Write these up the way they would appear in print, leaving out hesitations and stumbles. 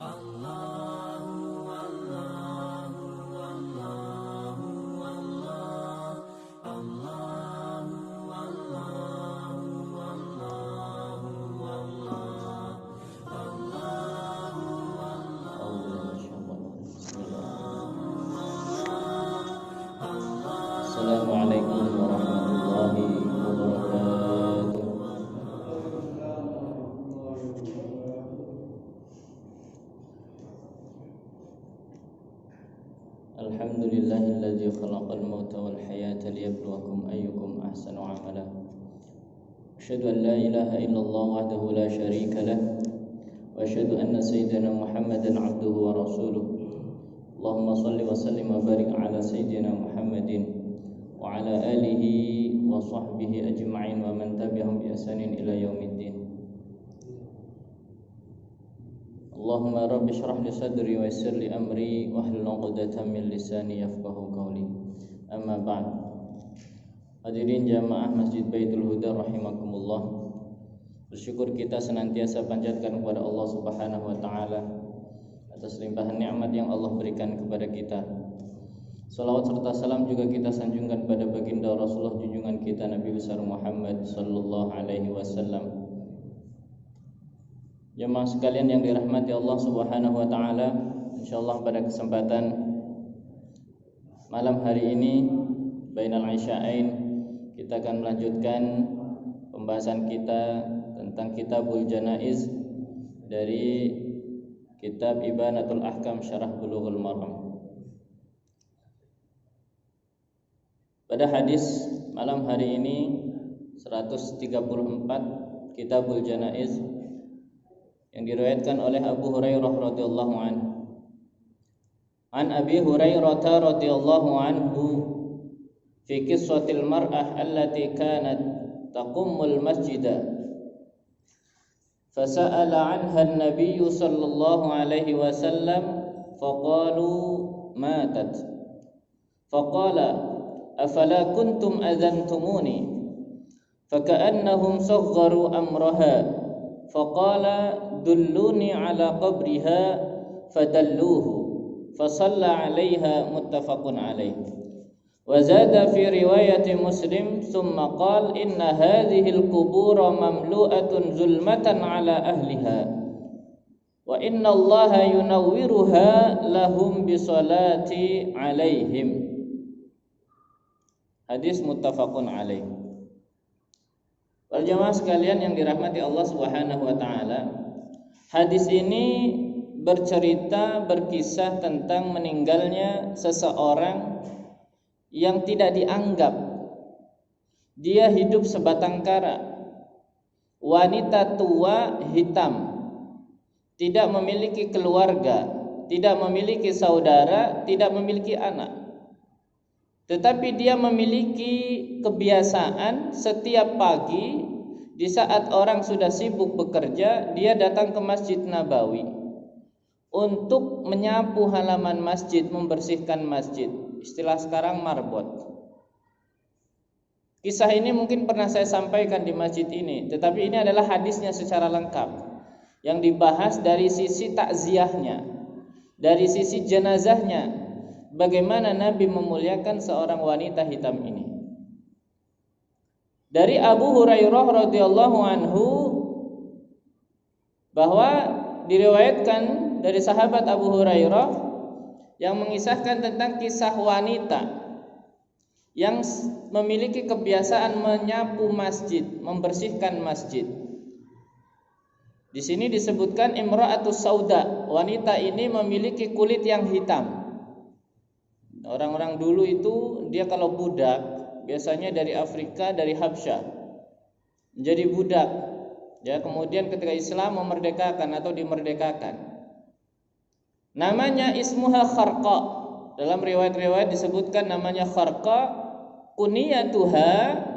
Assalamualaikum warahmatullahi wabarakatuh. Alhamdulillahilladzi khalaqal mauta wal hayata liyabluwakum ayyukum ahsanu amala. Asyhadu an la ilaha illallah wahdahu la syarika lah wa asyhadu anna sayyidina Muhammadan abduhu wa rasuluh. Allahumma shalli wa sallim wa barik ala sayyidina Muhammadin wa ala alihi wa sahbihi ajma'in wa man tabi'ahum bi ihsanin ila yaumiddin. Allahumma rabbi shrah li sadri wa yassir li amri wahlul 'uqdatam min lisani yafqahu qawli. Amma ba'd. Hadirin jamaah Masjid Baitul Huda rahimakumullah. Bersyukur kita senantiasa panjatkan kepada Allah Subhanahu wa taala atas limpahan nikmat yang Allah berikan kepada kita. Salawat serta salam juga kita sanjungkan pada baginda Rasulullah junjungan kita Nabi besar Muhammad sallallahu alaihi wasallam. Jemaah sekalian yang dirahmati Allah Subhanahu wa taala, insyaallah pada kesempatan malam hari ini bainal isya'ain kita akan melanjutkan pembahasan kita tentang Kitabul Janaiz dari kitab Ibanatul Ahkam Syarah Bulughul Maram. Pada hadis malam hari ini 134 Kitabul Janaiz yang diriwayatkan oleh Abu Hurairah radhiyallahu anhu. An Abi Hurairah radhiyallahu anhu fi qissatil mar'ah allati kanat taqummul masjida fasa'ala 'anha an-nabiy sallallahu alaihi wasallam faqalu matat faqala afala kuntum adhantumuni faka'annahum sagharu amraha faqala dulluni ala qabriha fadalluhu fasalla 'alaiha muttafaqun 'alaih wa zada fi riwayati Muslim thumma qala inna hadhihi al-qubur mamlu'atun zulmatan 'ala ahliha wa inna Allaha yunawwiruha lahum bi salati 'alaihim. Hadis muttafaqun alaih. Para jemaah sekalian yang dirahmati Allah Subhanahu wa taala, hadis ini berkisah tentang meninggalnya seseorang yang tidak dianggap. Dia hidup sebatang kara. Wanita tua hitam. Tidak memiliki keluarga, tidak memiliki saudara, tidak memiliki anak. Tetapi dia memiliki kebiasaan setiap pagi di saat orang sudah sibuk bekerja, dia datang ke Masjid Nabawi untuk menyapu halaman masjid, membersihkan masjid. Istilah sekarang marbot. Kisah ini mungkin pernah saya sampaikan di masjid ini, tetapi ini adalah hadisnya secara lengkap yang dibahas dari sisi takziahnya, dari sisi jenazahnya. Bagaimana Nabi memuliakan seorang wanita hitam ini. Dari Abu Hurairah radhiyallahu anhu bahwa diriwayatkan dari sahabat Abu Hurairah yang mengisahkan tentang kisah wanita yang memiliki kebiasaan menyapu masjid, membersihkan masjid. Di sini disebutkan imra'atus sauda, wanita ini memiliki kulit yang hitam. Orang-orang dulu itu dia kalau budak biasanya dari Afrika, dari Habsyah menjadi budak. Ya, kemudian ketika Islam memerdekakan atau dimerdekakan, namanya ismuha Kharqa. Dalam riwayat-riwayat disebutkan namanya Kharqa, kunyatuha,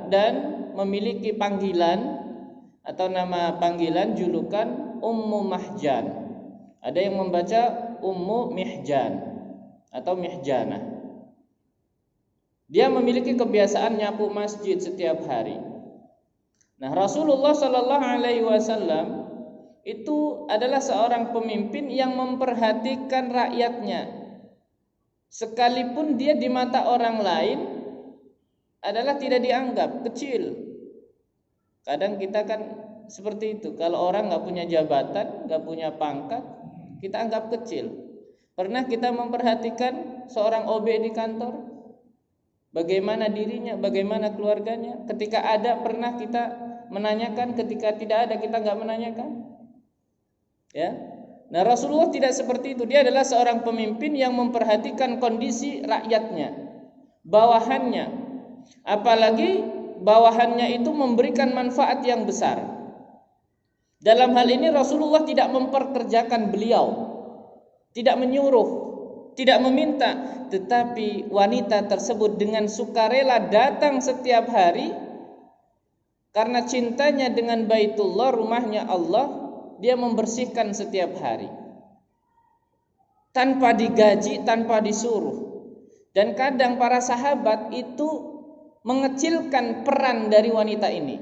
dan memiliki panggilan atau nama panggilan julukan Ummu Mahjan. Ada yang membaca Ummu Mihjan atau Mihjanah. Dia memiliki kebiasaan nyapu masjid setiap hari. Nah, Rasulullah sallallahu alaihi wasallam itu adalah seorang pemimpin yang memperhatikan rakyatnya, sekalipun dia di mata orang lain adalah tidak dianggap kecil. Kadang kita kan seperti itu. Kalau orang nggak punya jabatan, nggak punya pangkat, kita anggap kecil. Pernah kita memperhatikan seorang OB di kantor, bagaimana dirinya, bagaimana keluarganya? Ketika ada pernah kita menanyakan, ketika tidak ada kita nggak menanyakan. Ya. Nah, Rasulullah tidak seperti itu. Dia adalah seorang pemimpin yang memperhatikan kondisi rakyatnya, bawahannya. Apalagi bawahannya itu memberikan manfaat yang besar. Dalam hal ini Rasulullah tidak memperkerjakan beliau, tidak menyuruh, tidak meminta, tetapi wanita tersebut dengan sukarela datang setiap hari karena cintanya dengan Baitullah, rumahnya Allah. Dia membersihkan setiap hari tanpa digaji, tanpa disuruh. Dan kadang para sahabat itu mengecilkan peran dari wanita ini.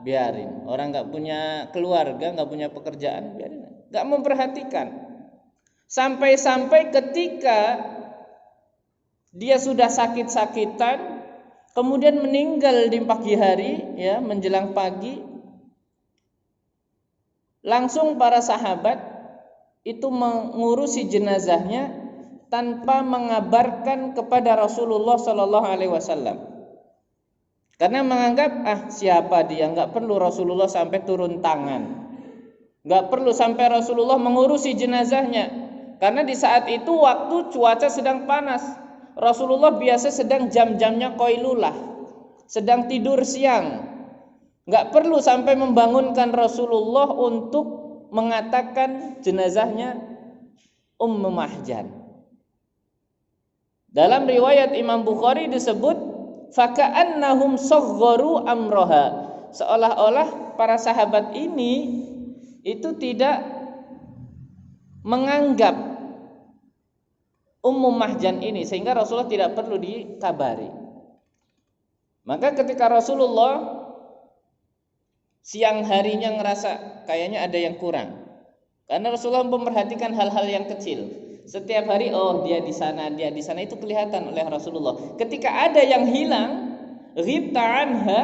Biarin, orang gak punya keluarga, gak punya pekerjaan, biarin, gak memperhatikan. Sampai-sampai ketika dia sudah sakit-sakitan, kemudian meninggal di pagi hari, ya, menjelang pagi, langsung para sahabat itu mengurusi jenazahnya tanpa mengabarkan kepada Rasulullah Sallallahu Alaihi Wasallam, karena menganggap siapa dia, nggak perlu Rasulullah sampai turun tangan, nggak perlu sampai Rasulullah mengurusi jenazahnya, karena di saat itu waktu cuaca sedang panas. Rasulullah biasa sedang jam-jamnya qailulah, sedang tidur siang. Nggak perlu sampai membangunkan Rasulullah untuk mengatakan jenazahnya Ummu Mahjan. Dalam riwayat Imam Bukhari disebut faka'annahum saghgharu amroha, seolah-olah para sahabat ini itu tidak menganggap Ummu Mahjan ini, sehingga Rasulullah tidak perlu dikabari. Maka ketika Rasulullah siang harinya ngerasa kayaknya ada yang kurang, karena Rasulullah memperhatikan hal-hal yang kecil. Setiap hari, dia di sana, itu kelihatan oleh Rasulullah. Ketika ada yang hilang, ghibta anha,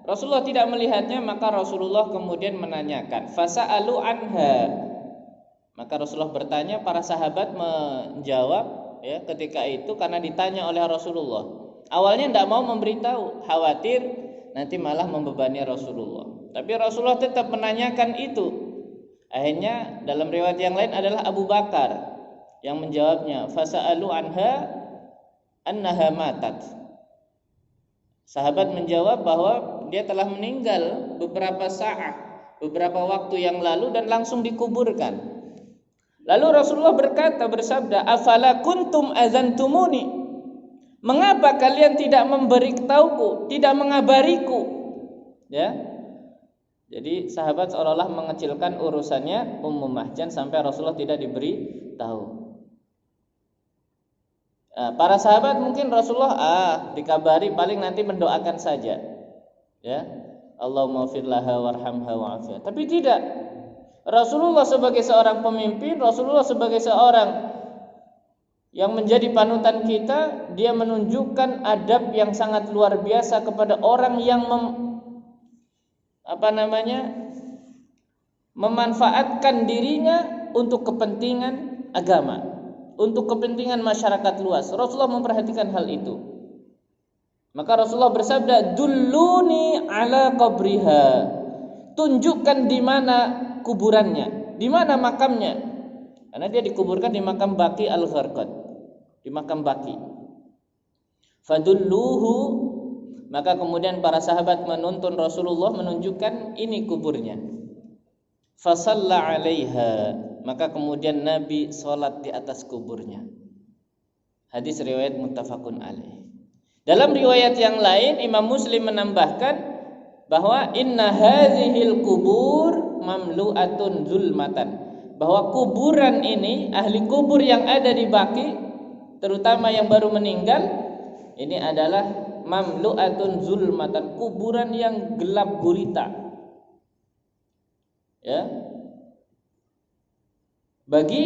Rasulullah tidak melihatnya, maka Rasulullah kemudian menanyakan, fasa'alu anha. Maka Rasulullah bertanya, para sahabat menjawab, ya, ketika itu karena ditanya oleh Rasulullah. Awalnya tidak mau memberitahu, khawatir nanti malah membebani Rasulullah. Tapi Rasulullah tetap menanyakan itu. Akhirnya dalam riwayat yang lain adalah Abu Bakar yang menjawabnya, fasa'alu anha annaha matat. Sahabat menjawab bahwa dia telah meninggal beberapa saat, beberapa waktu yang lalu, dan langsung dikuburkan. Lalu Rasulullah bersabda, afala kuntum azantumuni, mengapa kalian tidak memberitahuku, tidak mengabariku? Ya. Jadi sahabat seolah-olah mengecilkan urusannya Ummu Mahjan sampai Rasulullah tidak diberi tahu. Para sahabat mungkin Rasulullah dikabari paling nanti mendoakan saja, ya, Allahumma fir laha warhamha wa'afiha. Tapi tidak. Rasulullah sebagai seorang pemimpin, Rasulullah sebagai seorang yang menjadi panutan kita, dia menunjukkan adab yang sangat luar biasa kepada orang yang memanfaatkan dirinya untuk kepentingan agama, untuk kepentingan masyarakat luas. Rasulullah memperhatikan hal itu. Maka Rasulullah bersabda, dulluni ala qabriha, tunjukkan di mana kuburannya, di mana makamnya. Karena dia dikuburkan di makam Baqi al-Gharqad, di makam Baqi. Fadulluhu, maka kemudian para sahabat menuntun Rasulullah menunjukkan ini kuburnya. Fasalla 'alaiha, maka kemudian Nabi salat di atas kuburnya. Hadis riwayat muttafaqun alaih. Dalam riwayat yang lain Imam Muslim menambahkan bahwa inna hadzihil kubur mamlu'atun zulmatan, bahwa kuburan ini, ahli kubur yang ada di Baqi, terutama yang baru meninggal, ini adalah mamlu'atun zulmatan, kuburan yang gelap gulita. Ya. bagi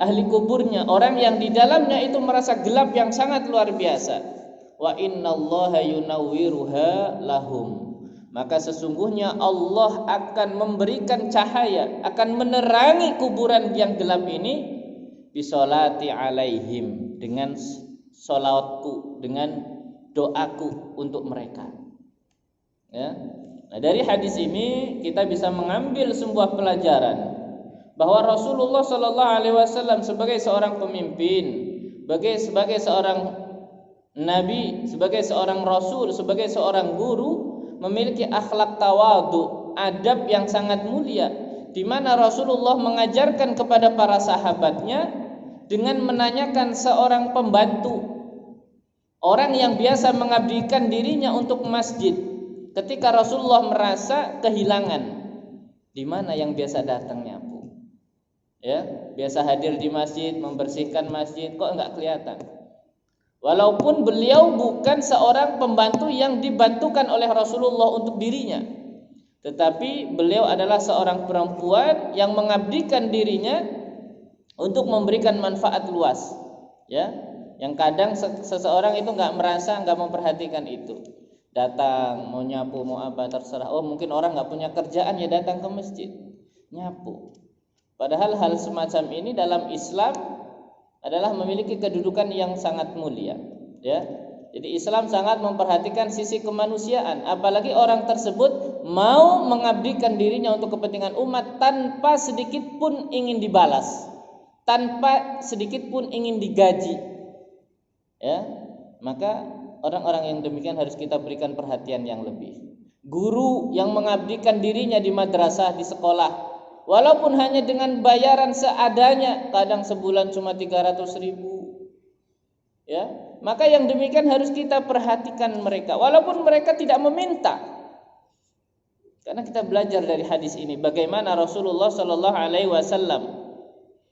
ahli kuburnya, orang yang di dalamnya itu merasa gelap yang sangat luar biasa. Wa innallaha yunawwiruha lahum, maka sesungguhnya Allah akan memberikan cahaya, akan menerangi kuburan yang gelap ini bisolati alaihim, dengan solatku, dengan doaku untuk mereka. Ya. Nah, dari hadis ini kita bisa mengambil sebuah pelajaran bahwa Rasulullah Shallallahu Alaihi Wasallam sebagai seorang pemimpin, sebagai seorang nabi, sebagai seorang rasul, sebagai seorang guru, memiliki akhlak tawadhu, adab yang sangat mulia, di mana Rasulullah mengajarkan kepada para sahabatnya dengan menanyakan seorang pembantu, orang yang biasa mengabdikan dirinya untuk masjid, ketika Rasulullah merasa kehilangan, di mana yang biasa datang nyapu, ya, biasa hadir di masjid, membersihkan masjid, kok enggak kelihatan. Walaupun beliau bukan seorang pembantu yang dibantukan oleh Rasulullah untuk dirinya, tetapi beliau adalah seorang perempuan yang mengabdikan dirinya untuk memberikan manfaat luas, ya. Yang kadang seseorang itu nggak merasa, nggak memperhatikan itu. Datang mau nyapu, mau apa, terserah. Oh, mungkin orang nggak punya kerjaan, ya datang ke masjid nyapu. Padahal hal semacam ini dalam Islam adalah memiliki kedudukan yang sangat mulia, ya. Jadi Islam sangat memperhatikan sisi kemanusiaan, apalagi orang tersebut mau mengabdikan dirinya untuk kepentingan umat tanpa sedikit pun ingin dibalas, tanpa sedikit pun ingin digaji, ya. Maka orang-orang yang demikian harus kita berikan perhatian yang lebih. Guru yang mengabdikan dirinya di madrasah, di sekolah, walaupun hanya dengan bayaran seadanya, kadang sebulan cuma 300.000, ya, maka yang demikian harus kita perhatikan mereka, walaupun mereka tidak meminta. Karena kita belajar dari hadis ini bagaimana Rasulullah Shallallahu Alaihi Wasallam,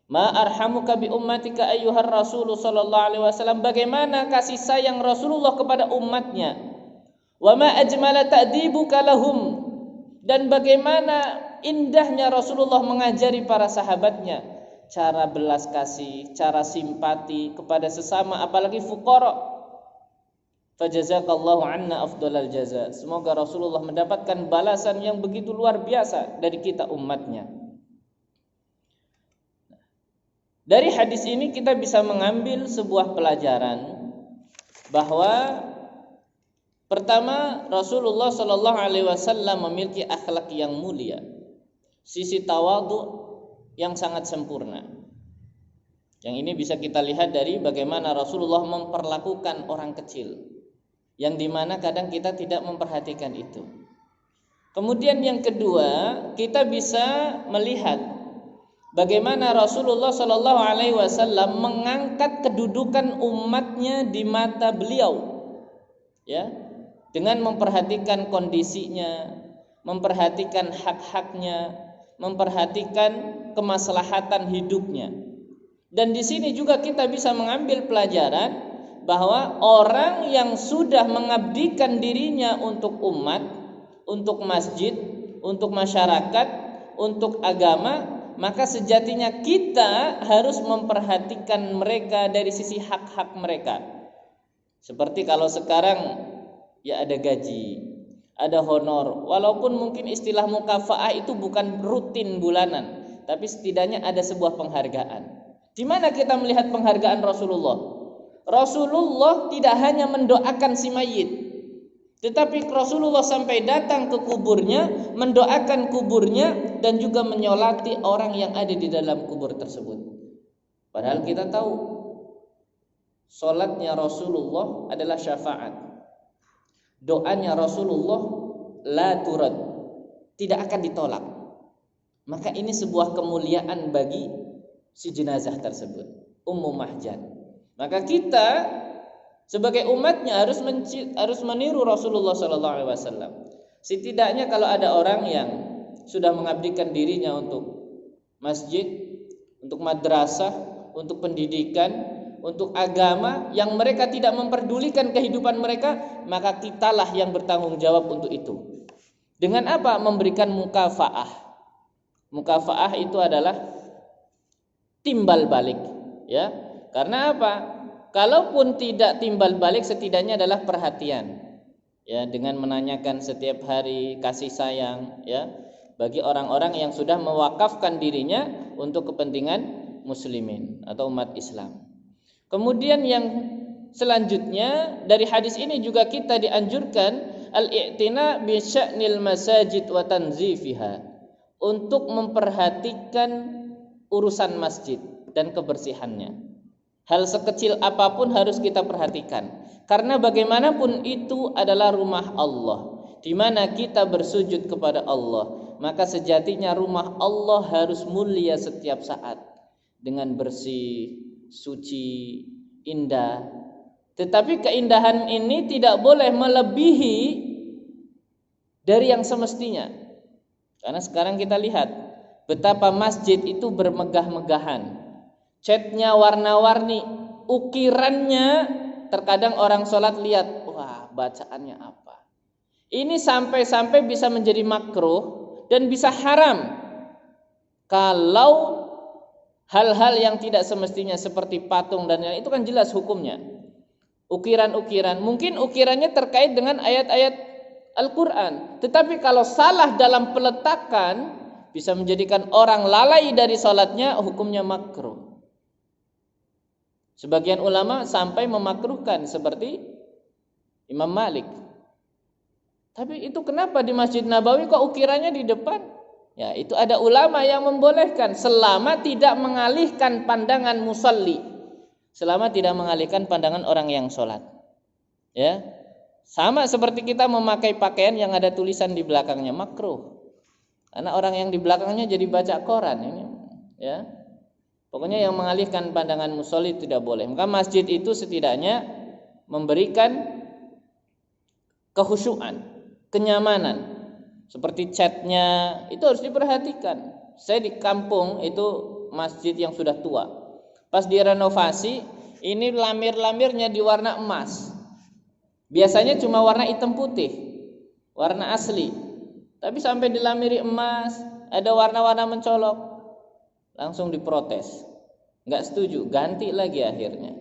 ma arhamuka bi ummatika ayyuhar Rasul Shallallahu Alaihi Wasallam, bagaimana kasih sayang Rasulullah kepada umatnya, wa ma ajmala ta'dibuka lahum, dan bagaimana indahnya Rasulullah mengajari para sahabatnya cara belas kasih, cara simpati kepada sesama, apalagi fuqara. Fajazakallahu anna afdalal jaza. Semoga Rasulullah mendapatkan balasan yang begitu luar biasa dari kita umatnya. Dari hadis ini kita bisa mengambil sebuah pelajaran bahwa pertama, Rasulullah Shallallahu Alaihi Wasallam memiliki akhlak yang mulia, sisi tawadhu yang sangat sempurna. Yang ini bisa kita lihat dari bagaimana Rasulullah memperlakukan orang kecil, yang dimana kadang kita tidak memperhatikan itu. Kemudian yang kedua, kita bisa melihat bagaimana Rasulullah Shallallahu Alaihi Wasallam mengangkat kedudukan umatnya di mata beliau, ya, dengan memperhatikan kondisinya, memperhatikan hak-haknya, memperhatikan kemaslahatan hidupnya. Dan di sini juga kita bisa mengambil pelajaran bahwa orang yang sudah mengabdikan dirinya untuk umat, untuk masjid, untuk masyarakat, untuk agama, maka sejatinya kita harus memperhatikan mereka dari sisi hak-hak mereka. Seperti kalau sekarang ya ada gaji, ada honor, walaupun mungkin istilah mukafaah itu bukan rutin bulanan, tapi setidaknya ada sebuah penghargaan. Di mana kita melihat penghargaan Rasulullah? Rasulullah tidak hanya mendoakan si mayit, tetapi Rasulullah sampai datang ke kuburnya, mendoakan kuburnya, dan juga menyolati orang yang ada di dalam kubur tersebut. Padahal kita tahu solatnya Rasulullah adalah syafaat. Doanya Rasulullah la turad, tidak akan ditolak. Maka ini sebuah kemuliaan bagi si jenazah tersebut, Ummu Mahjan. Maka kita sebagai umatnya harus meniru Rasulullah SAW. Setidaknya kalau ada orang yang sudah mengabdikan dirinya untuk masjid, untuk madrasah, untuk pendidikan, untuk agama, yang mereka tidak memperdulikan kehidupan mereka, maka kitalah yang bertanggung jawab untuk itu. Dengan apa? Memberikan mukafaah. Mukafaah itu adalah timbal balik, ya. Karena apa? Kalaupun tidak timbal balik, setidaknya adalah perhatian, ya, dengan menanyakan setiap hari, kasih sayang, ya, bagi orang-orang yang sudah mewakafkan dirinya untuk kepentingan muslimin atau umat Islam. Kemudian yang selanjutnya dari hadis ini juga kita dianjurkan al-i'tina bi sya'nil masajid wa tanzifiha, untuk memperhatikan urusan masjid dan kebersihannya. Hal sekecil apapun harus kita perhatikan, karena bagaimanapun itu adalah rumah Allah, di mana kita bersujud kepada Allah. Maka sejatinya rumah Allah harus mulia setiap saat, dengan bersih, suci, indah. Tetapi keindahan ini tidak boleh melebihi dari yang semestinya. Karena sekarang kita lihat betapa masjid itu bermegah-megahan, catnya warna-warni, ukirannya, terkadang orang sholat lihat, wah, bacaannya apa. Ini sampai-sampai bisa menjadi makruh dan bisa haram kalau hal-hal yang tidak semestinya seperti patung dan lain-lain, itu kan jelas hukumnya. Ukiran-ukiran, mungkin ukirannya terkait dengan ayat-ayat Al-Quran, tetapi kalau salah dalam peletakan bisa menjadikan orang lalai dari sholatnya, hukumnya makruh. Sebagian ulama sampai memakruhkan seperti Imam Malik. Tapi itu kenapa di Masjid Nabawi kok ukirannya di depan? Ya, itu ada ulama yang membolehkan selama tidak mengalihkan pandangan musalli, selama tidak mengalihkan pandangan orang yang sholat, ya. Sama seperti kita memakai pakaian yang ada tulisan di belakangnya, makruh, karena orang yang di belakangnya jadi baca koran ini, ya. Pokoknya yang mengalihkan pandangan musolli tidak boleh. Maka masjid itu setidaknya memberikan kehusyuan, kenyamanan, seperti catnya itu harus diperhatikan. Saya di kampung itu masjid yang sudah tua, pas direnovasi, ini lamir-lamirnya diwarna emas. Biasanya cuma warna hitam putih, warna asli. Tapi sampai dilamiri emas, ada warna-warna mencolok, langsung diprotes. Enggak setuju, ganti lagi akhirnya.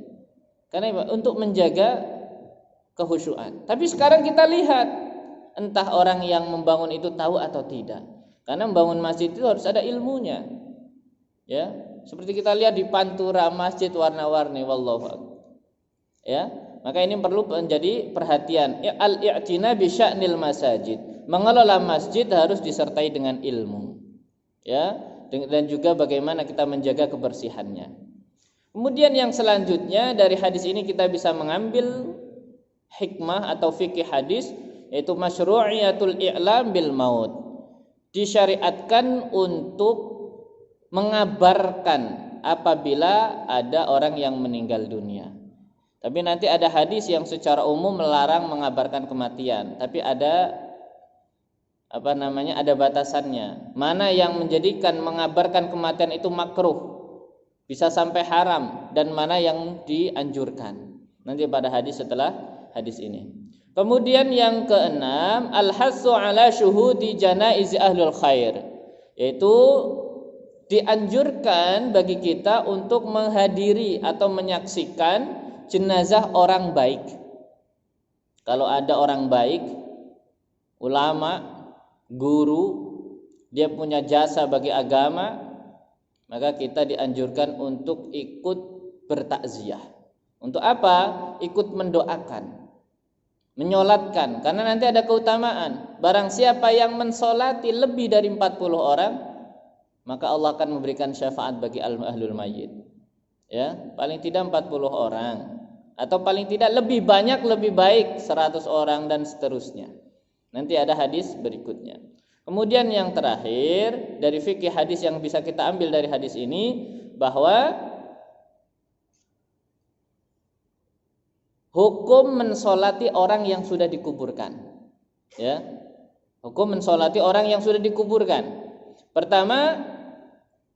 Karena untuk menjaga kehusyuan. Tapi sekarang kita lihat, entah orang yang membangun itu tahu atau tidak. Karena membangun masjid itu harus ada ilmunya. Ya, seperti kita lihat di Pantura masjid warna-warni, wallahu a'lam. Ya, maka ini perlu menjadi perhatian. Al-i'tina bi sya'nil masajid. Mengelola masjid harus disertai dengan ilmu. Ya, dan juga bagaimana kita menjaga kebersihannya. Kemudian yang selanjutnya dari hadis ini kita bisa mengambil hikmah atau fikih hadis, yaitu masyru'iyatul i'lam bil maut. Disyariatkan untuk mengabarkan apabila ada orang yang meninggal dunia. Tapi nanti ada hadis yang secara umum melarang mengabarkan kematian, tapi ada ada batasannya. Mana yang menjadikan mengabarkan kematian itu makruh, bisa sampai haram, dan mana yang dianjurkan. Nanti pada hadis setelah hadis ini. Kemudian yang keenam, al-hassu ala syuhudi janaiz ahlul khair, yaitu dianjurkan bagi kita untuk menghadiri atau menyaksikan jenazah orang baik. Kalau ada orang baik, ulama, guru, dia punya jasa bagi agama, maka kita dianjurkan untuk ikut bertakziah. Untuk apa? Ikut mendoakan, menyolatkan, karena nanti ada keutamaan. Barang siapa yang mensolati lebih dari 40 orang, maka Allah akan memberikan syafaat bagi ahlul mayyit. Ya, paling tidak 40 orang, atau paling tidak lebih banyak lebih baik 100 orang dan seterusnya. Nanti ada hadis berikutnya. Kemudian yang terakhir dari fikih hadis yang bisa kita ambil dari hadis ini, bahwa hukum mensolati orang yang sudah dikuburkan. Ya, hukum mensolati orang yang sudah dikuburkan. Pertama,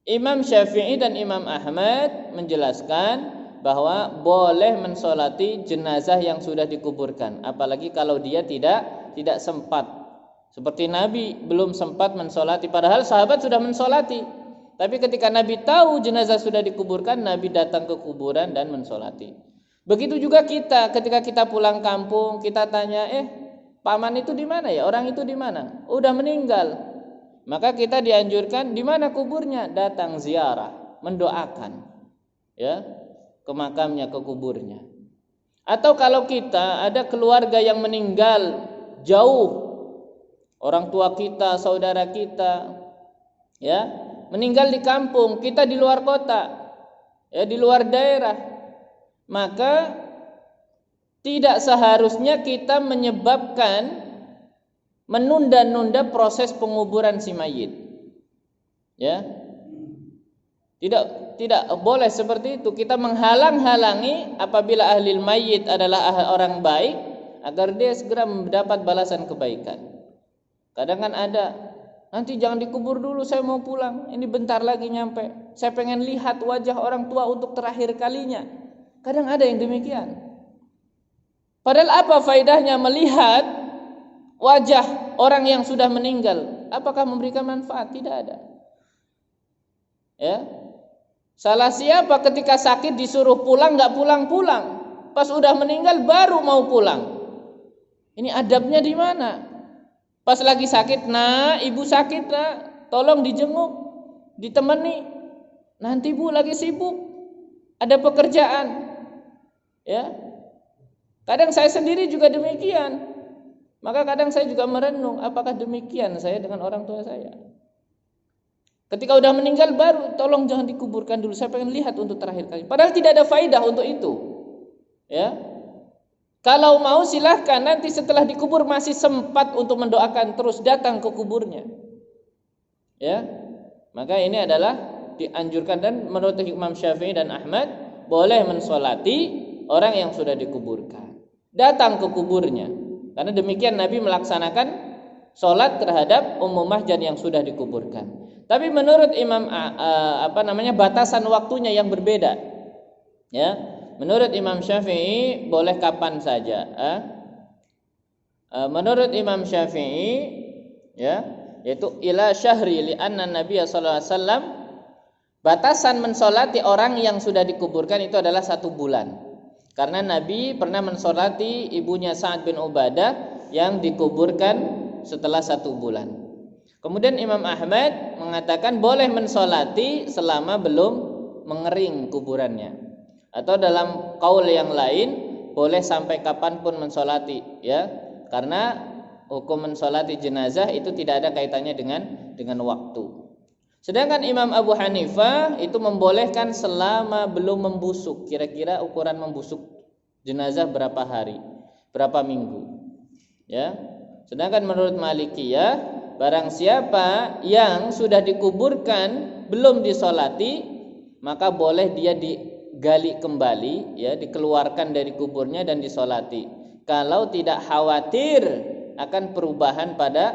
Imam Syafi'i dan Imam Ahmad menjelaskan bahwa boleh mensolati jenazah yang sudah dikuburkan, apalagi kalau dia tidak sempat. Seperti Nabi belum sempat mensolati, padahal sahabat sudah mensolati. Tapi ketika Nabi tahu jenazah sudah dikuburkan, Nabi datang ke kuburan dan mensolati. Begitu juga kita, ketika kita pulang kampung, kita tanya, paman itu di mana ya? Orang itu di mana? Udah meninggal. Maka kita dianjurkan, di mana kuburnya? Datang ziarah, mendoakan, ya, ke makamnya, ke kuburnya. Atau kalau kita ada keluarga yang meninggal jauh, orang tua kita, saudara kita, ya, meninggal di kampung, kita di luar kota, ya, di luar daerah, maka tidak seharusnya kita menyebabkan menunda-nunda proses penguburan si mayit. Ya. Tidak boleh seperti itu. Kita menghalang-halangi apabila ahli mayit adalah orang baik agar dia segera mendapat balasan kebaikan. Kadang kan ada, nanti jangan dikubur dulu, saya mau pulang. Ini bentar lagi nyampe. Saya pengen lihat wajah orang tua untuk terakhir kalinya. Kadang ada yang demikian. Padahal apa faedahnya melihat wajah orang yang sudah meninggal? Apakah memberikan manfaat? Tidak ada. Ya. Salah siapa ketika sakit disuruh pulang nggak pulang-pulang? Pas udah meninggal baru mau pulang. Ini adabnya di mana? Pas lagi sakit, nah ibu sakit, nah tolong dijenguk, ditemani. Nanti bu lagi sibuk, ada pekerjaan. Ya, kadang saya sendiri juga demikian. Maka kadang saya juga merenung, apakah demikian saya dengan orang tua saya? Ketika udah meninggal baru, tolong jangan dikuburkan dulu, saya pengen lihat untuk terakhir kali. Padahal tidak ada faidah untuk itu. Ya, kalau mau silahkan, nanti setelah dikubur masih sempat untuk mendoakan, terus datang ke kuburnya. Ya, maka ini adalah dianjurkan, dan menurut Imam Syafi'i dan Ahmad boleh mensolati orang yang sudah dikuburkan. Datang ke kuburnya, karena demikian Nabi melaksanakan solat terhadap Ummu Mahjan yang sudah dikuburkan. Tapi menurut Imam batasan waktunya yang berbeda. Ya, menurut Imam Syafi'i boleh kapan saja. Menurut Imam Syafi'i, ya, yaitu ila syahri, li anna Nabiya sallallahu alaihi wasallam, batasan mensolati orang yang sudah dikuburkan itu adalah 1 bulan. Karena Nabi pernah mensolati ibunya Sa'ad bin Ubadah yang dikuburkan setelah 1 bulan. Kemudian Imam Ahmad mengatakan boleh mensolati selama belum mengering kuburannya. Atau dalam kaul yang lain boleh sampai kapanpun mensolati, ya, karena hukum mensolati jenazah itu tidak ada kaitannya dengan waktu. Sedangkan Imam Abu Hanifah itu membolehkan selama belum membusuk. Kira-kira ukuran membusuk jenazah berapa hari, berapa minggu, ya. Sedangkan menurut Malikiyah, barang siapa yang sudah dikuburkan belum disolati, maka boleh dia digali kembali, ya, dikeluarkan dari kuburnya dan disolati. Kalau tidak khawatir akan perubahan pada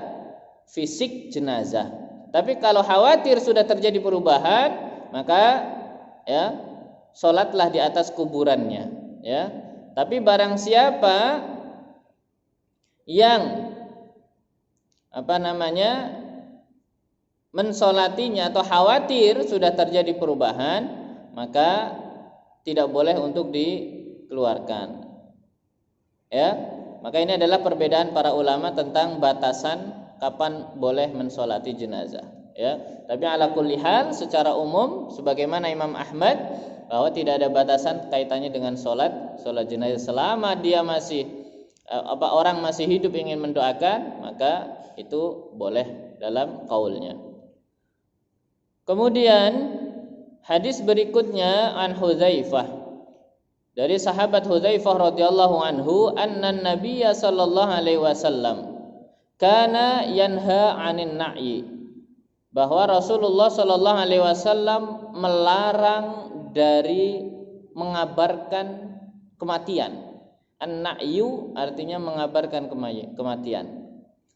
fisik jenazah. Tapi kalau khawatir sudah terjadi perubahan, maka, ya, solatlah di atas kuburannya, ya. Tapi barang siapa yang mensolatinya atau khawatir sudah terjadi perubahan, maka tidak boleh untuk dikeluarkan. Ya, maka ini adalah perbedaan para ulama tentang batasan kapan boleh mensolati jenazah. Ya, tapi ala kulli hal secara umum sebagaimana Imam Ahmad, bahwa tidak ada batasan kaitannya dengan solat jenazah selama dia masih orang masih hidup ingin mendoakan, maka itu boleh dalam kaulnya. Kemudian hadis berikutnya an Hudzaifah, dari sahabat Hudzaifah radhiyallahu anhu, anna Nabiyya sallallahu alaihi wasallam kana yanha 'anin na'yi, bahwa Rasulullah sallallahu alaihi wasallam melarang dari mengabarkan kematian. An-na'yu artinya mengabarkan kematian.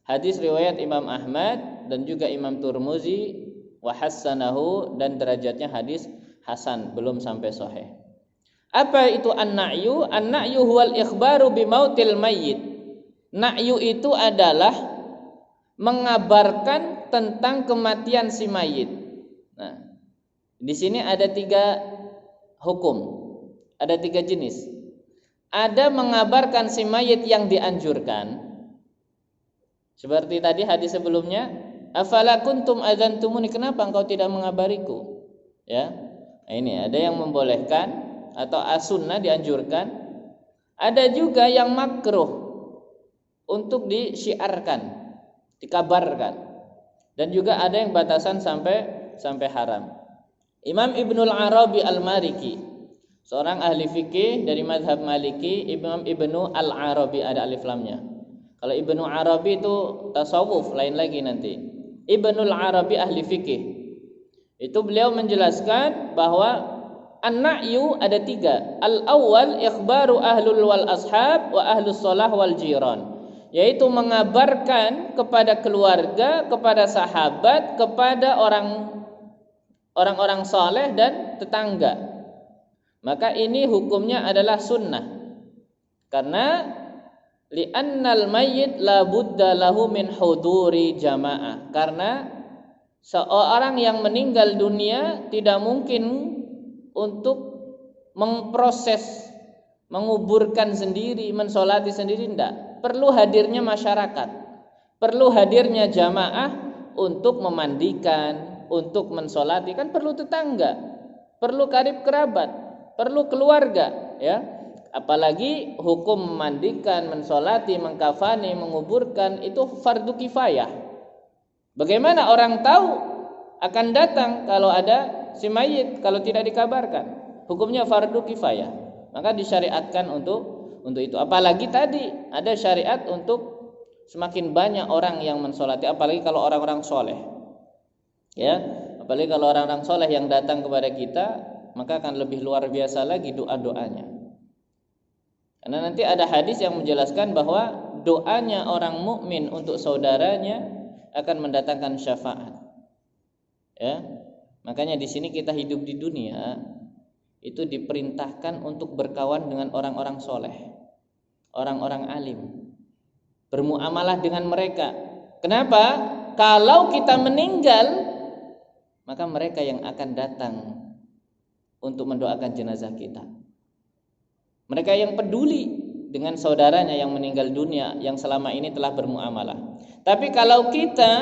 Hadis riwayat Imam Ahmad dan juga Imam Turmuzi wa hassanahu, dan derajatnya hadis hasan, belum sampai sahih. Apa itu an-na'yu? An-na'yu huwal ikhbaru bimautil mayyit. Na'yu itu adalah mengabarkan tentang kematian si mayit. Nah, Di sini ada 3 hukum, ada 3 jenis. Ada mengabarkan si mayit yang dianjurkan, seperti tadi hadis sebelumnya, afala kuntum adzantumuni, kenapa engkau tidak mengabariku? Ya. Nah, ini ada yang membolehkan atau as-sunnah dianjurkan. Ada juga yang makruh untuk disyiarkan, dikabarkan. Dan juga ada yang batasan sampai haram. Imam Ibnul Arabi Al-Maliki, seorang ahli fikih dari mazhab Maliki, Imam Ibnu Al-Arabi, ada alif lamnya. Kalau Ibnu Arabi itu tasawuf, lain lagi nanti. Ibnul Arabi ahli fikih. Itu beliau menjelaskan bahwa an-na'yu ada 3. Al-awwal ikhbaru ahlul wal ashab wa ahlus shalah wal jiran, yaitu mengabarkan kepada keluarga, kepada sahabat, kepada orang-orang saleh dan tetangga. Maka ini hukumnya adalah sunnah. Karena li'annal mayyit la budda lahu min huduri jamaah. Karena seorang yang meninggal dunia tidak mungkin untuk memproses, menguburkan sendiri, mensolati sendiri, tidak. Perlu hadirnya masyarakat, perlu hadirnya jamaah untuk memandikan, untuk mensolati. Kan perlu tetangga, perlu karib kerabat, perlu keluarga, ya. Apalagi hukum memandikan, mensolati, mengkafani, menguburkan itu fardu kifayah. Bagaimana orang tahu akan datang kalau ada si mayit, kalau tidak dikabarkan? Hukumnya fardu kifayah. Maka disyariatkan untuk itu. Apalagi tadi ada syariat untuk semakin banyak orang yang mensolati, apalagi kalau orang-orang soleh. Ya, apalagi kalau orang-orang soleh yang datang kepada kita, maka akan lebih luar biasa lagi doa-doanya. Karena nanti ada hadis yang menjelaskan bahwa doanya orang mukmin untuk saudaranya akan mendatangkan syafaat. Ya, makanya di sini kita hidup di dunia itu diperintahkan untuk berkawan dengan orang-orang soleh, orang-orang alim, bermuamalah dengan mereka. Kenapa? Kalau kita meninggal, maka mereka yang akan datang untuk mendoakan jenazah kita. Mereka yang peduli dengan saudaranya yang meninggal dunia, yang selama ini telah bermuamalah. Tapi kalau kita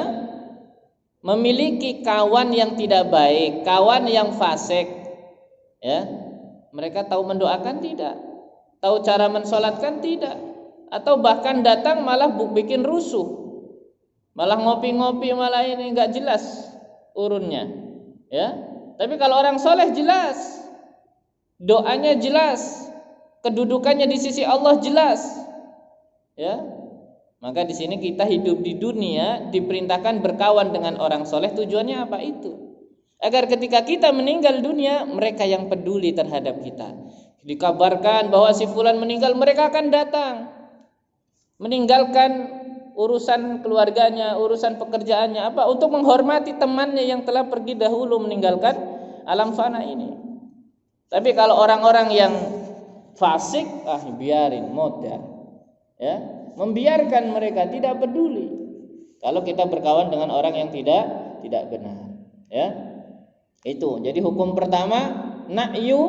memiliki kawan yang tidak baik, kawan yang fasik, ya, mereka tahu mendoakan tidak, tahu cara mensolatkan tidak, atau bahkan datang malah bikin rusuh, malah ngopi-ngopi, malah ini nggak jelas urunnya, ya. Tapi kalau orang soleh jelas, doanya jelas, kedudukannya di sisi Allah jelas, ya. Maka di sini kita hidup di dunia diperintahkan berkawan dengan orang soleh. Tujuannya apa itu? Agar ketika kita meninggal dunia, mereka yang peduli terhadap kita. Dikabarkan bahwa si fulan meninggal, mereka akan datang, meninggalkan urusan keluarganya, urusan pekerjaannya, apa? Untuk menghormati temannya yang telah pergi dahulu meninggalkan alam fana ini. Tapi kalau orang-orang yang fasik, biarin modal, ya, membiarkan mereka, tidak peduli. Kalau kita berkawan dengan orang yang tidak benar, ya. Itu. Jadi hukum pertama, na'yu,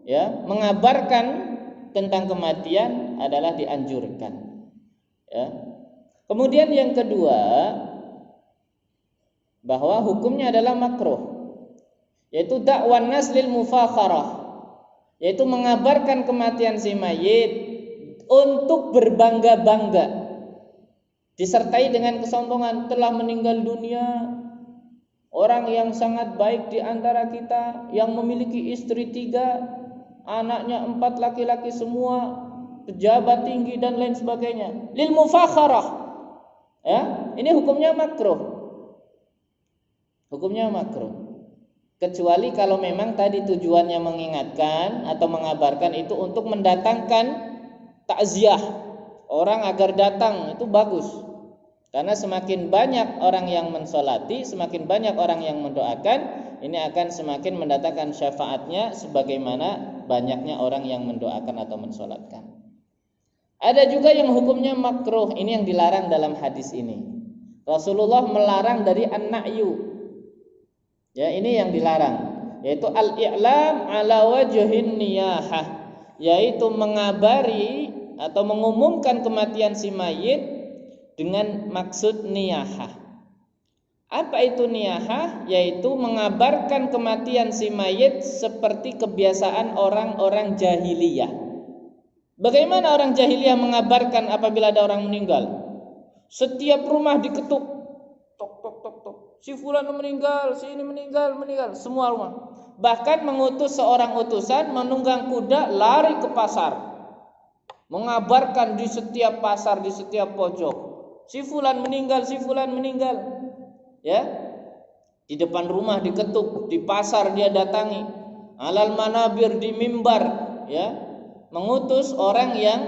ya, mengabarkan tentang kematian adalah dianjurkan, ya. Kemudian yang kedua, bahwa hukumnya adalah makruh, yaitu da'wan nas lil mufakharah, yaitu mengabarkan kematian si mayit untuk berbangga-bangga, disertai dengan kesombongan, telah meninggal dunia orang yang sangat baik di antara kita, yang memiliki istri 3, anaknya 4 laki-laki semua, pejabat tinggi dan lain sebagainya, lil mufakharah, ya. Ini hukumnya makruh. Hukumnya makruh. Kecuali kalau memang tadi tujuannya mengingatkan atau mengabarkan itu untuk mendatangkan takziah orang agar datang, itu bagus. Karena semakin banyak orang yang mensolati, semakin banyak orang yang mendoakan, ini akan semakin mendatangkan syafaatnya sebagaimana banyaknya orang yang mendoakan atau mensolatkan. Ada juga yang hukumnya makruh, ini yang dilarang dalam hadis ini. Rasulullah melarang dari an-na'yu. Ya, ini yang dilarang. yaitu al-i'lam ala wajhin niyahah, yaitu mengabari atau mengumumkan kematian si mayit dengan maksud niyahah. Apa itu niyahah? Yaitu mengabarkan kematian si mayit seperti kebiasaan orang-orang jahiliyah. Bagaimana orang jahiliyah mengabarkan apabila ada orang meninggal? Setiap rumah diketuk, tok tok tok tok. Si fulan meninggal, si ini meninggal, semua rumah. Bahkan mengutus seorang utusan menunggang kuda lari ke pasar, mengabarkan di setiap pasar, di setiap pojok, si fulan meninggal, si fulan meninggal. Ya, di depan rumah diketuk, di pasar dia datangi, alal manabir, di mimbar, ya, mengutus orang yang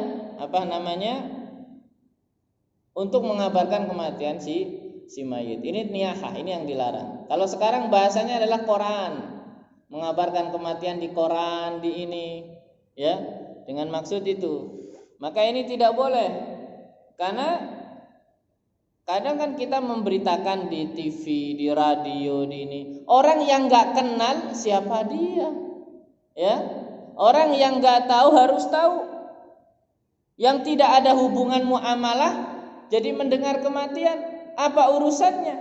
untuk mengabarkan kematian si mayit. Ini niyahah, ini yang dilarang. Kalau sekarang bahasanya adalah Quran, mengabarkan kematian di Quran, di ini, ya, dengan maksud itu. Maka ini tidak boleh, karena kadang kan kita memberitakan di TV, di radio, di ini, orang yang nggak kenal siapa dia, ya, orang yang nggak tahu harus tahu, yang tidak ada hubungan muamalah, jadi mendengar kematian, apa urusannya?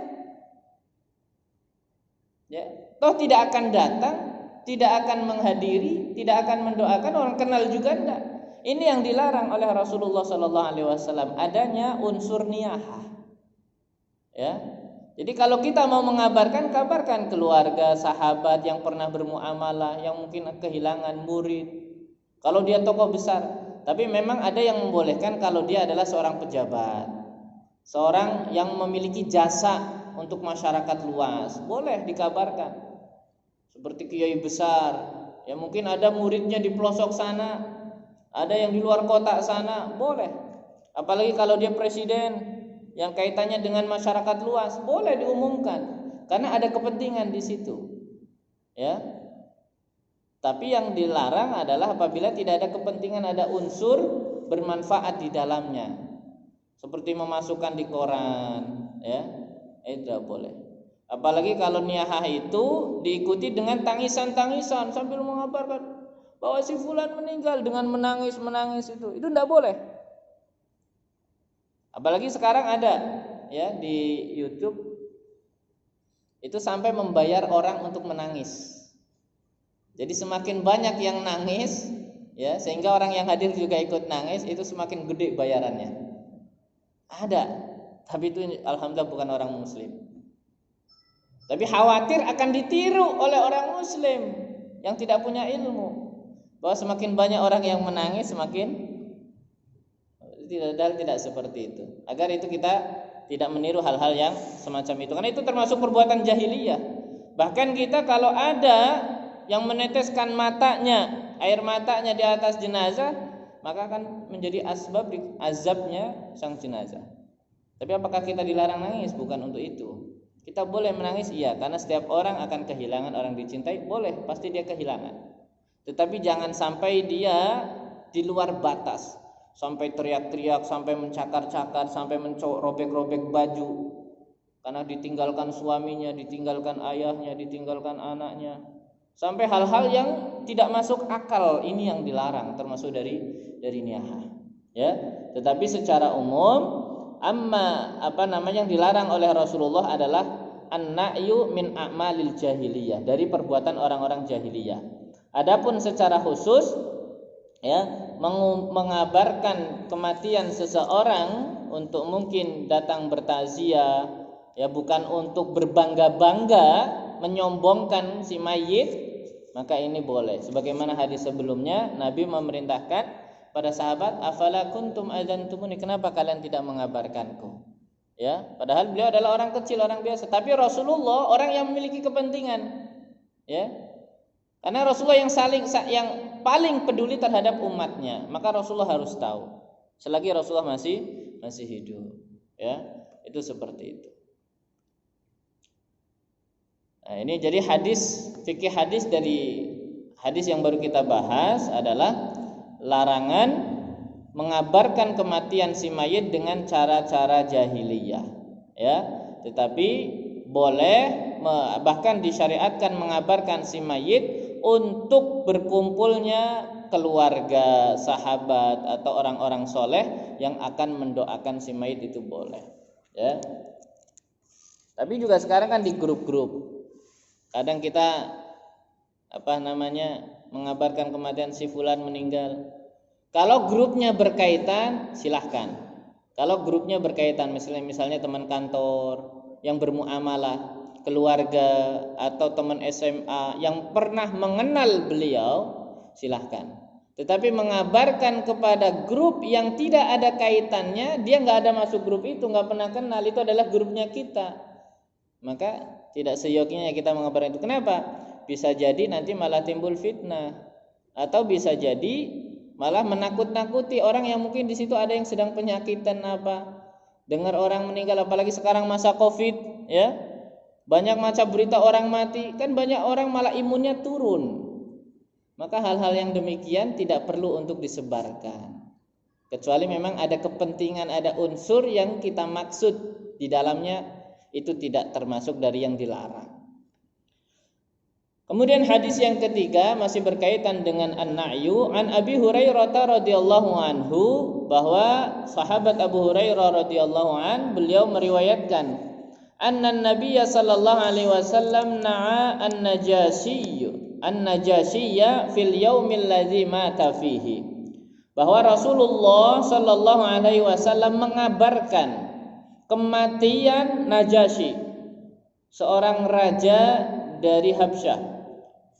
Ya, toh tidak akan datang, tidak akan menghadiri, tidak akan mendoakan, orang kenal juga enggak. Ini yang dilarang oleh Rasulullah SAW, adanya unsur niyahah. Ya, jadi kalau kita mau mengabarkan, kabarkan keluarga, sahabat yang pernah bermuamalah, yang mungkin kehilangan murid. Kalau dia tokoh besar, tapi memang ada yang membolehkan kalau dia adalah seorang pejabat, seorang yang memiliki jasa untuk masyarakat luas, boleh dikabarkan. Seperti kiai besar, ya mungkin ada muridnya di pelosok sana, ada yang di luar kota sana, boleh. Apalagi kalau dia presiden yang kaitannya dengan masyarakat luas, boleh diumumkan karena ada kepentingan di situ, ya. Tapi yang dilarang adalah apabila tidak ada kepentingan, ada unsur bermanfaat di dalamnya, seperti memasukkan di koran, ya, itu tidak boleh. Apalagi kalau niyahah itu diikuti dengan tangisan-tangisan sambil mengabarkan bahwa si fulan meninggal dengan menangis itu tidak boleh. Apalagi sekarang ada, ya, di YouTube itu sampai membayar orang untuk menangis. Jadi semakin banyak yang nangis, ya, sehingga orang yang hadir juga ikut nangis, itu semakin gede bayarannya. Ada, tapi itu alhamdulillah bukan orang muslim. Tapi khawatir akan ditiru oleh orang muslim yang tidak punya ilmu, bahwa semakin banyak orang yang menangis semakin tidak seperti itu. Agar itu kita tidak meniru hal-hal yang semacam itu, karena itu termasuk perbuatan jahiliyah. Bahkan kita kalau ada yang meneteskan air matanya di atas jenazah, maka akan menjadi asbab azabnya sang jenazah. Tapi apakah kita dilarang nangis? Bukan untuk itu. Kita boleh menangis, iya, karena setiap orang akan kehilangan orang dicintai, boleh, pasti dia kehilangan. Tetapi jangan sampai dia di luar batas, sampai teriak-teriak, sampai mencakar-cakar, sampai robek-robek baju karena ditinggalkan suaminya, ditinggalkan ayahnya, ditinggalkan anaknya, sampai hal-hal yang tidak masuk akal. Ini yang dilarang, termasuk dari niyahah, ya. Tetapi secara umum yang dilarang oleh Rasulullah adalah an-na'yu min a'malil jahiliyah, dari perbuatan orang-orang jahiliyah. Adapun secara khusus, ya, mengabarkan kematian seseorang untuk mungkin datang bertakziah, ya, bukan untuk berbangga-bangga menyombongkan si mayit, maka ini boleh. Sebagaimana hadis sebelumnya, Nabi memerintahkan pada sahabat, afala kuntum adzantumuni, kenapa kalian tidak mengabarkanku? Ya, padahal beliau adalah orang kecil, orang biasa, tapi Rasulullah orang yang memiliki kepentingan, ya. Karena Rasulullah yang paling peduli terhadap umatnya, maka Rasulullah harus tahu selagi Rasulullah masih hidup, ya. Itu seperti itu. Nah, ini jadi fikih hadis dari hadis yang baru kita bahas adalah larangan mengabarkan kematian si mayit dengan cara-cara jahiliyah, ya. Tetapi boleh, bahkan disyariatkan mengabarkan si mayit untuk berkumpulnya keluarga, sahabat atau orang-orang soleh yang akan mendoakan si mayit itu boleh, ya. Tapi juga sekarang kan di grup-grup, kadang kita mengabarkan kematian si fulan meninggal. Kalau grupnya berkaitan silahkan. Kalau grupnya berkaitan misalnya teman kantor yang bermuamalah, keluarga atau teman SMA yang pernah mengenal beliau, silahkan. Tetapi mengabarkan kepada grup yang tidak ada kaitannya, dia nggak ada masuk grup itu, nggak pernah kenal, itu adalah grupnya kita, maka tidak seyogyanya kita mengabarkan itu. Kenapa? Bisa jadi nanti malah timbul fitnah, atau bisa jadi malah menakut-nakuti orang yang mungkin di situ ada yang sedang penyakitan dengar orang meninggal, apalagi sekarang masa Covid, ya. Banyak macam berita orang mati, kan banyak orang malah imunnya turun. Maka hal-hal yang demikian tidak perlu untuk disebarkan. Kecuali memang ada kepentingan, ada unsur yang kita maksud di dalamnya, itu tidak termasuk dari yang dilarang. Kemudian hadis yang ketiga masih berkaitan dengan an-na'yu, an Abi Hurairah radhiyallahu anhu, bahwa sahabat Abu Hurairah radhiyallahu an beliau meriwayatkan anna Nabiyya sallallahu alaihi wasallam na'a an-najashiyya fil yaumil ladzi mata fihi, bahwa Rasulullah sallallahu alaihi wasallam mengabarkan kematian Najasyi, seorang raja dari Habsyah,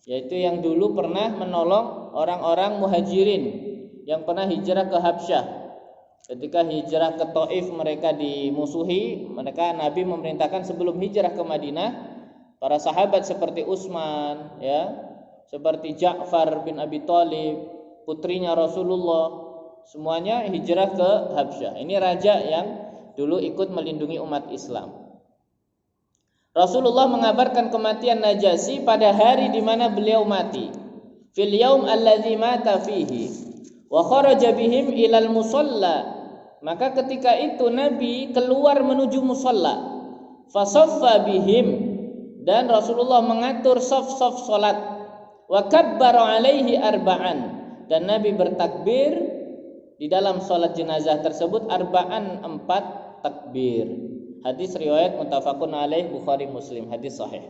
yaitu yang dulu pernah menolong orang-orang muhajirin yang pernah hijrah ke Habsyah. Ketika hijrah ke Taif mereka dimusuhi, Nabi memerintahkan sebelum hijrah ke Madinah, para sahabat seperti Utsman, ya, seperti Ja'far bin Abi Thalib, putrinya Rasulullah, semuanya hijrah ke Habsyah. Ini raja yang dulu ikut melindungi umat Islam. Rasulullah mengabarkan kematian Najasyi pada hari di mana beliau mati. Fil yaum alladzi mata fihi wa kharaja bihim ilal musalla. Maka ketika itu Nabi keluar menuju musalla. Fasaffa bihim, dan Rasulullah mengatur saf-saf salat. Wa kabbara alaihi arba'an, dan Nabi bertakbir di dalam salat jenazah tersebut 4 takbir. Hadis riwayat muttafaqun alaih Bukhari Muslim, hadis sahih.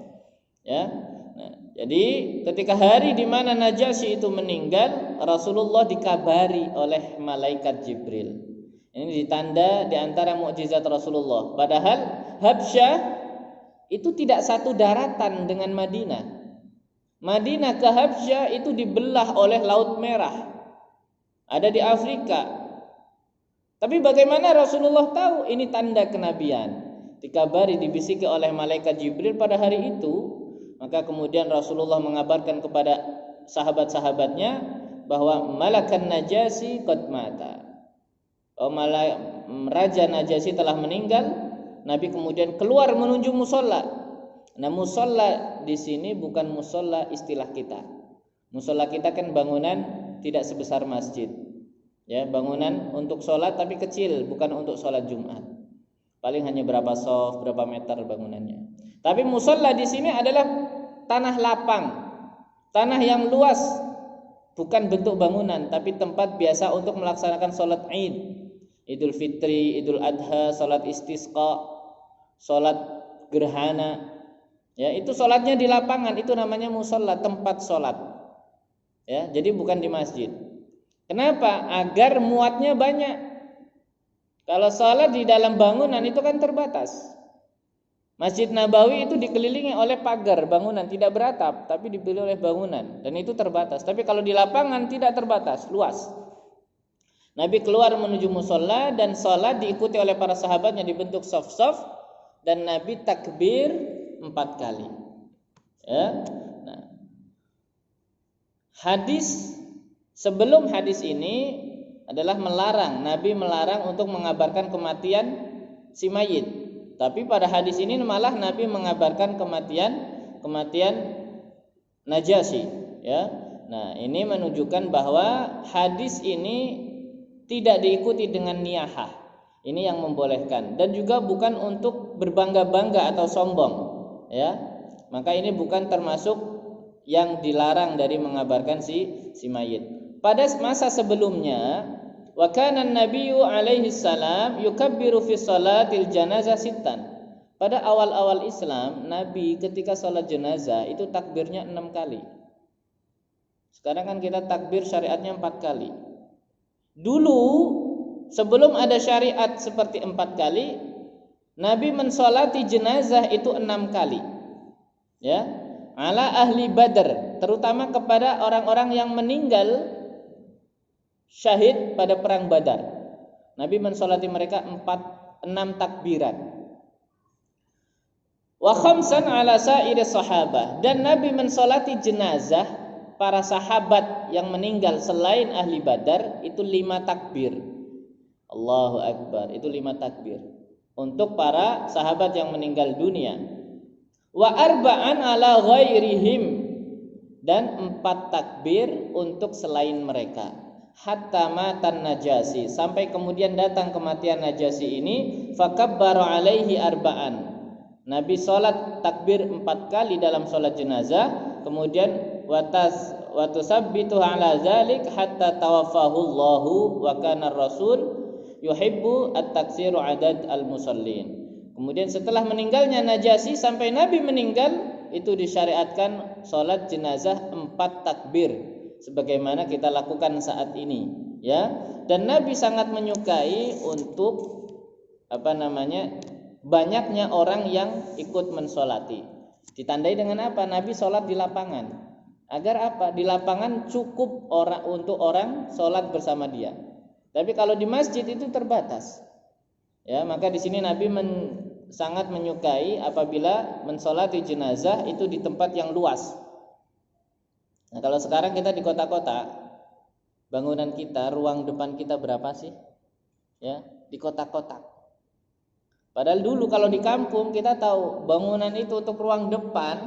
Ya. Nah, jadi ketika hari di mana Najasyi itu meninggal, Rasulullah dikabari oleh malaikat Jibril. Ini ditanda di antara mukjizat Rasulullah. Padahal Habsyah itu tidak satu daratan dengan Madinah. Madinah ke Habsyah itu dibelah oleh Laut Merah. Ada di Afrika. Tapi bagaimana Rasulullah tahu? Ini tanda kenabian. Dikabari, dibisiki oleh malaikat Jibril pada hari itu. Maka kemudian Rasulullah mengabarkan kepada sahabat-sahabatnya bahwa Malakan Najasyi qad mata. Raja Najasyi telah meninggal. Nabi kemudian keluar menuju musalla. Nah, musalla di sini bukan musalla istilah kita. Musalla kita kan bangunan tidak sebesar masjid. Ya, bangunan untuk sholat tapi kecil, bukan untuk sholat Jumat. Paling hanya berapa shaf, berapa meter bangunannya. Tapi musalla di sini adalah tanah lapang, tanah yang luas, bukan bentuk bangunan, tapi tempat biasa untuk melaksanakan sholat Id, Idul Fitri, Idul Adha, sholat istisqa, sholat gerhana. Ya, itu sholatnya di lapangan, itu namanya musalla, tempat sholat. Ya, jadi bukan di masjid. Kenapa? Agar muatnya banyak. Kalau sholat di dalam bangunan itu kan terbatas. Masjid Nabawi itu dikelilingi oleh pagar bangunan, tidak beratap, tapi dibeli oleh bangunan, dan itu terbatas. Tapi kalau di lapangan tidak terbatas, luas. Nabi keluar menuju musalla dan sholat diikuti oleh para sahabatnya dibentuk saf-saf, dan Nabi takbir 4 kali. Ya. Nah, sebelum hadis ini adalah Nabi melarang untuk mengabarkan kematian si mayit. Tapi pada hadis ini malah Nabi mengabarkan kematian Najasyi, ya. Nah, ini menunjukkan bahwa hadis ini tidak diikuti dengan niyahah. Ini yang membolehkan, dan juga bukan untuk berbangga-bangga atau sombong. ya, maka ini bukan termasuk yang dilarang dari mengabarkan si mayit. Pada masa sebelumnya, wa kana an-nabiyyu alaihi salam yukabbiru fi salatil janazah sittan. Pada awal-awal Islam, Nabi ketika sholat jenazah itu takbirnya 6 kali. Sekarang kan kita takbir syariatnya 4 kali. Dulu sebelum ada syariat seperti 4 kali, Nabi mensolati jenazah itu 6 kali. Ya, ala ahli Badr, terutama kepada orang-orang yang meninggal syahid pada perang Badar. Nabi mensolati mereka 6 takbiran. Wa khamsan ala sa'iri sahabah, dan Nabi mensolati jenazah para sahabat yang meninggal selain ahli Badar itu 5 takbir. Allahu Akbar, itu 5 takbir untuk para sahabat yang meninggal dunia. Wa arba'an ala ghairihim, dan 4 takbir untuk selain mereka. Hatta matan Najasyi, sampai kemudian datang kematian Najasyi ini, fakabbaru alaihi arba'an. Nabi sholat takbir 4 kali dalam sholat jenazah, kemudian watusabbitu ala zalik hatta tawaffahu Allahu wa kana Rasul yuhibbu at-taksiru adad al-musallin. Kemudian setelah meninggalnya Najasyi sampai Nabi meninggal, itu disyariatkan sholat jenazah 4 takbir sebagaimana kita lakukan saat ini, ya. Dan Nabi sangat menyukai untuk banyaknya orang yang ikut mensolati. Ditandai dengan apa? Nabi sholat di lapangan. Agar apa? Di lapangan cukup untuk orang sholat bersama dia. Tapi kalau di masjid itu terbatas. Ya, maka di sini Nabi sangat menyukai apabila mensolati jenazah itu di tempat yang luas. Nah, kalau sekarang kita di kota-kota, bangunan kita, ruang depan kita berapa sih? Ya, di kota-kota. Padahal dulu kalau di kampung kita tahu bangunan itu untuk ruang depan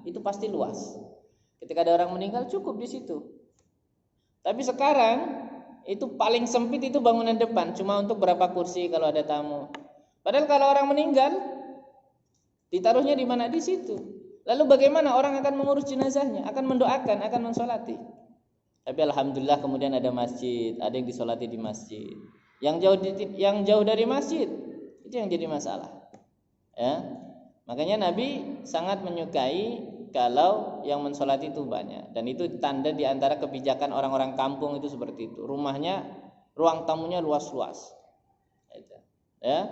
itu pasti luas. Ketika ada orang meninggal cukup di situ. Tapi sekarang itu paling sempit itu bangunan depan, cuma untuk berapa kursi kalau ada tamu. Padahal kalau orang meninggal ditaruhnya di mana? Di situ. Lalu bagaimana orang akan mengurus jenazahnya? Akan mendoakan, akan mensolati. Tapi alhamdulillah kemudian ada masjid, ada yang disolati di masjid. Yang jauh dari masjid, itu yang jadi masalah, ya. Makanya Nabi sangat menyukai kalau yang mensolati itu banyak, dan itu tanda di antara kebijakan orang-orang kampung itu seperti itu. Rumahnya, ruang tamunya luas-luas, ya.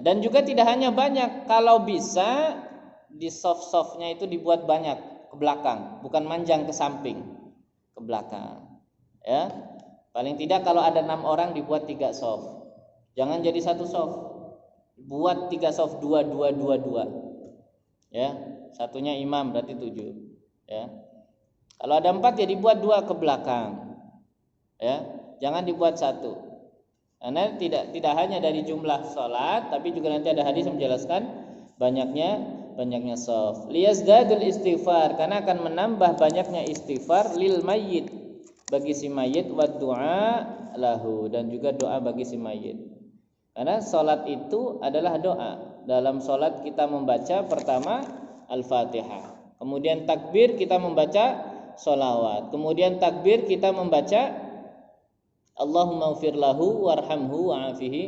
Dan juga tidak hanya banyak, kalau bisa di soft-softnya itu dibuat banyak ke belakang, bukan manjang ke samping, ke belakang, ya. Paling tidak kalau ada 6 orang dibuat 3 soft, jangan jadi 1 soft. Buat 3 soft, 2, ya, satunya imam berarti 7, ya. Kalau ada 4 ya dibuat 2 ke belakang, ya, jangan dibuat 1. Karena tidak hanya dari jumlah sholat, tapi juga nanti ada hadis yang menjelaskan banyaknya soft. Liyazdadul istighfar, karena akan menambah banyaknya istighfar lil mayyit, bagi si mayit, wa du'a lahu, dan juga doa bagi si mayit. Karena sholat itu adalah doa. Dalam sholat kita membaca pertama Al-Fatihah, kemudian takbir kita membaca sholawat, kemudian takbir kita membaca Allahumma ufir lahu warhamhu wa'afihi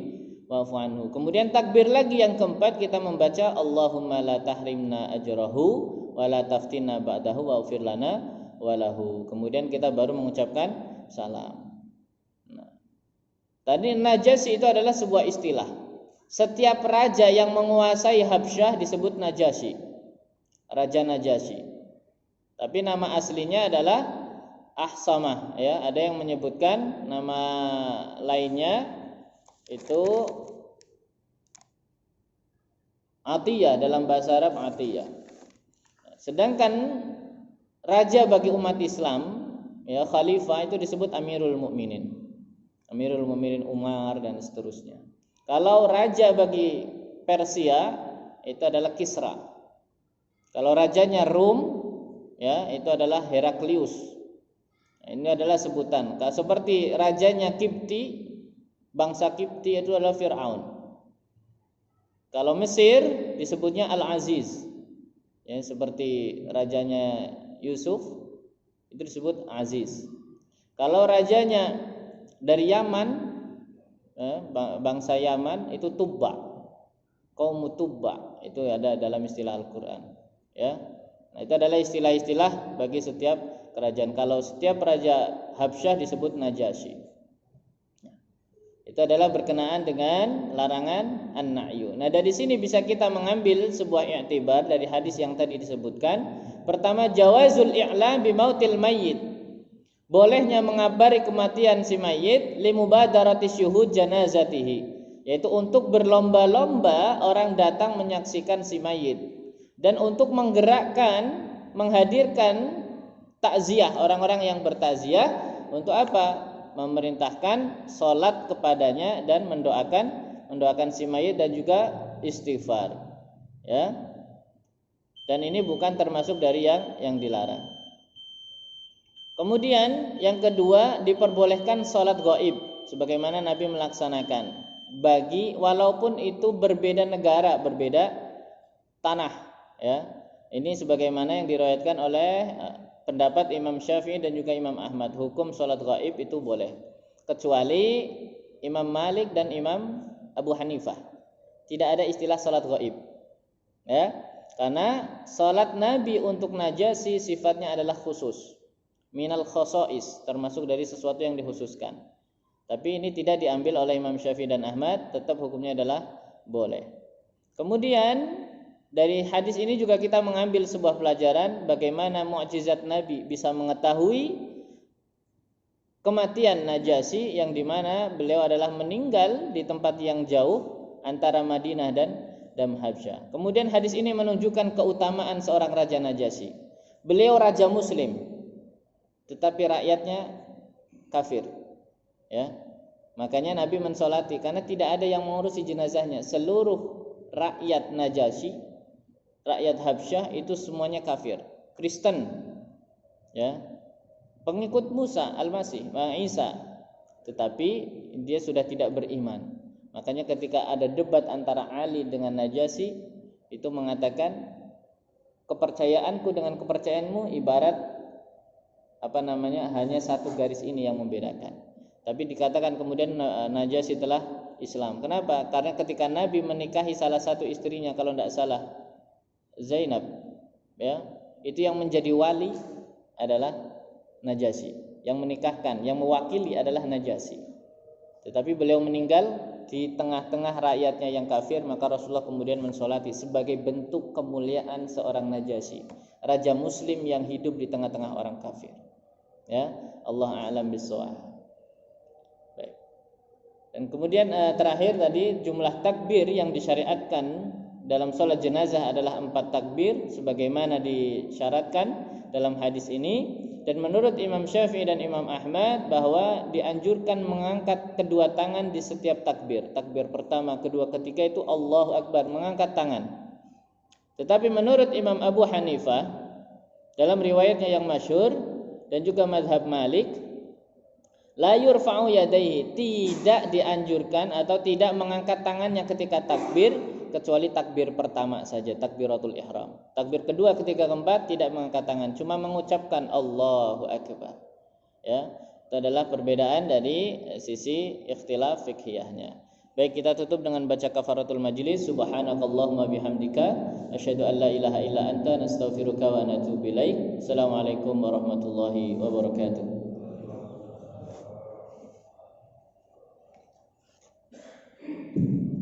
wa'fu anhu. Kemudian takbir lagi yang keempat kita membaca Allahumma la tahrimna ajrahu wa la taftinna ba'dahu wa ufir lana walahu. Kemudian kita baru mengucapkan salam. Tadi Najasyi itu adalah sebuah istilah. Setiap raja yang menguasai Habsyah disebut Najasyi, Raja Najasyi. Tapi nama aslinya adalah Ahsamah, ya. Ada yang menyebutkan nama lainnya itu Atiyah, dalam bahasa Arab Atiyah. Sedangkan raja bagi umat Islam, ya, khalifah itu disebut Amirul Mukminin. Amirul Mukminin Umar dan seterusnya. Kalau raja bagi Persia itu adalah Kisra. Kalau rajanya Rum, ya, itu adalah Heraklius. Ini adalah sebutan. Seperti rajanya Kipti, bangsa Kipti itu adalah Fir'aun. Kalau Mesir disebutnya Al-Aziz. Ya, seperti rajanya Yusuf itu disebut aziz. Kalau rajanya dari Yaman, bangsa Yaman itu Tubba, kaum Tubba, itu ada dalam istilah Al-Qur'an. Ya, nah itu adalah istilah-istilah bagi setiap kerajaan. Kalau setiap raja Habsyah disebut Najasyi. Itu adalah berkenaan dengan larangan an-na'yu. Nah, dari sini bisa kita mengambil sebuah i'tibar dari hadis yang tadi disebutkan. Pertama, jawazul i'lam bimautil mayyit. Bolehnya mengabari kematian si mayit limubadarati syuhud janazatihi, yaitu untuk berlomba-lomba orang datang menyaksikan si mayit dan untuk menggerakkan, menghadirkan takziah, orang-orang yang bertakziah untuk apa? Memerintahkan sholat kepadanya dan mendoakan si mayit dan juga istighfar, ya. Dan ini bukan termasuk dari yang dilarang. Kemudian yang kedua, diperbolehkan sholat gaib sebagaimana Nabi melaksanakan bagi walaupun itu berbeda negara, berbeda tanah, ya. Ini sebagaimana yang diriwayatkan oleh pendapat Imam Syafi'i dan juga Imam Ahmad, hukum sholat gaib itu boleh, kecuali Imam Malik dan Imam Abu Hanifah. Tidak ada istilah sholat gaib, ya, karena sholat Nabi untuk Najasyi sifatnya adalah khusus, minal khosois, termasuk dari sesuatu yang dikhususkan. Tapi ini tidak diambil oleh Imam Syafi'i dan Ahmad, tetap hukumnya adalah boleh. Kemudian dari hadis ini juga kita mengambil sebuah pelajaran bagaimana mukjizat Nabi bisa mengetahui kematian Najasyi, yang dimana beliau adalah meninggal di tempat yang jauh antara Madinah dan Habsyah. Kemudian hadis ini menunjukkan keutamaan seorang raja Najasyi. Beliau raja Muslim, tetapi rakyatnya kafir, ya. Makanya Nabi mensolati karena tidak ada yang mengurusi jenazahnya. Seluruh rakyat Najasyi, rakyat Habsyah itu semuanya kafir, Kristen, ya, pengikut Musa Al-Masih, Isa, tetapi dia sudah tidak beriman. Makanya ketika ada debat antara Ali dengan Najasyi, itu mengatakan kepercayaanku dengan kepercayaanmu ibarat hanya satu garis ini yang membedakan. Tapi dikatakan kemudian Najasyi telah Islam. Kenapa? Karena ketika Nabi menikahi salah satu istrinya, kalau tidak salah Zainab, ya, itu yang menjadi wali adalah Najasyi, yang menikahkan, yang mewakili adalah Najasyi. Tetapi beliau meninggal di tengah-tengah rakyatnya yang kafir, maka Rasulullah kemudian mensolati sebagai bentuk kemuliaan seorang Najasyi, raja Muslim yang hidup di tengah-tengah orang kafir. Ya, Allah a'lam bishawab. Baik. Dan kemudian terakhir tadi, jumlah takbir yang disyariatkan dalam sholat jenazah adalah 4 takbir sebagaimana disyaratkan dalam hadis ini. Dan menurut Imam Syafi'i dan Imam Ahmad bahwa dianjurkan mengangkat kedua tangan di setiap takbir. Takbir pertama, kedua, ketiga itu Allahu Akbar, mengangkat tangan. Tetapi menurut Imam Abu Hanifah dalam riwayatnya yang masyhur dan juga mazhab Malik, la yurfa'u yadayhi, tidak dianjurkan atau tidak mengangkat tangannya ketika takbir kecuali takbir pertama saja, takbiratul ihram. Takbir kedua, ketiga, keempat tidak mengangkat tangan, cuma mengucapkan Allahu Akbar. Ya, itu adalah perbedaan dari sisi ikhtilaf fiqhiyahnya. Baik, kita tutup dengan baca kafaratul majlis. Subhanakallahumma bihamdika asyhadu an la ilaha illa anta nastaghfiruka wa natubu ilaik. Assalamualaikum warahmatullahi wabarakatuh.